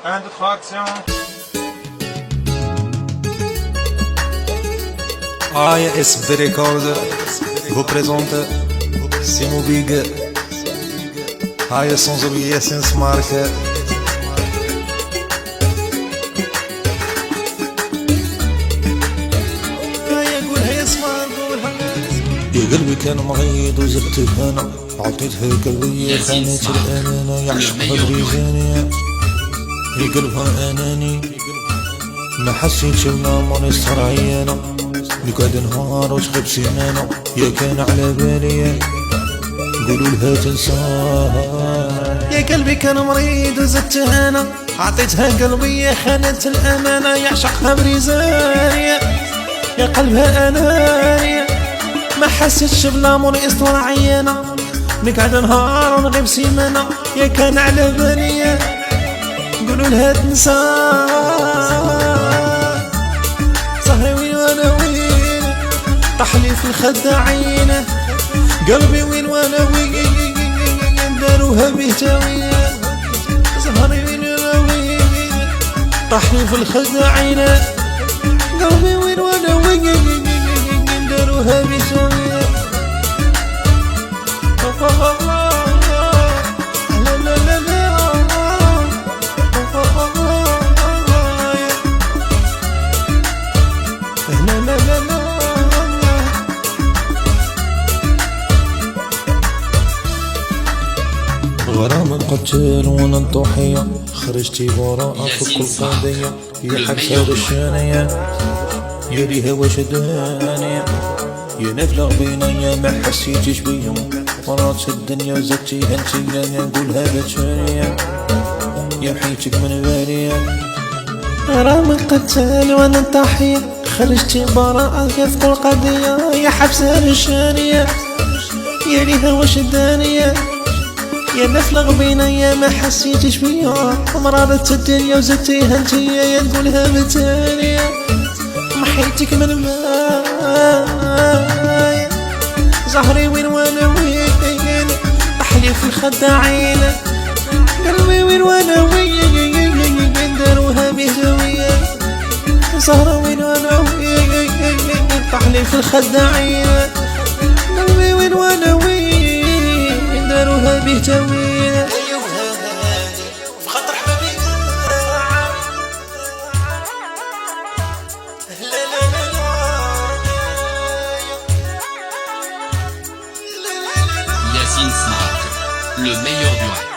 1, 2, 3, action. ASB Record vous présente Simo Big. Sans oublier Sensmark. يا قلبي كان مريض وزدت انا عطيتها قلبي خانت الامانه يعشقها بريزانيه يا قلبها اناني ما حسيتش بنامر يسهر عيانا نقعد نهار وتخب سنانه يا كان على بالي قولوا لها تنساها يا قلبي كان مريض وزدت انا عطيتها قلبي خانت الامانه يعشقها بريزانيه يا قلبها انانيه ما حسيتش بالامور يسطر عيانه نقعد نهار ونغيب سيمانه يا كان على بالي قولوا لها تنسى صهري وين وانا وين طحلي في الخدة عينه قلبي وين وانا وين داروها بهتاويه صهري وين وانا وين طحلي في الخدة عينه قلبي وين وانا وين داروها بهتاويه غرام قتال وانا الضحية خرجتي براءة في كل قضية يا حبسة الشانية يا لي هوا شدانية يا نفلق بينا يا ما حسيتش بيا مرات الدنيا وزدتي انتي يا نقولها بتشانية يا محيتك من بالي غرام قتال وانا الضحية خرجتي براءة في كل قضية يا حبسة الشانية يا لي هوا شدانية يا نفلق بينا يا ما حسيتش بيا مرارت الدنيا وزدتيها انتيا يا نقولها بتانية محيتك من الماء زهري وين وانا وين طحلي في الخدة عينه قلبي وين وانا وين داروها بهدوية زهرة وين وانا وين طحلي في الخدة عينه قلبي وين وانا وين داروها بهتاويه ايوها في خاطر حبابي لا لا لا Yacine Smart, le meilleur du rap.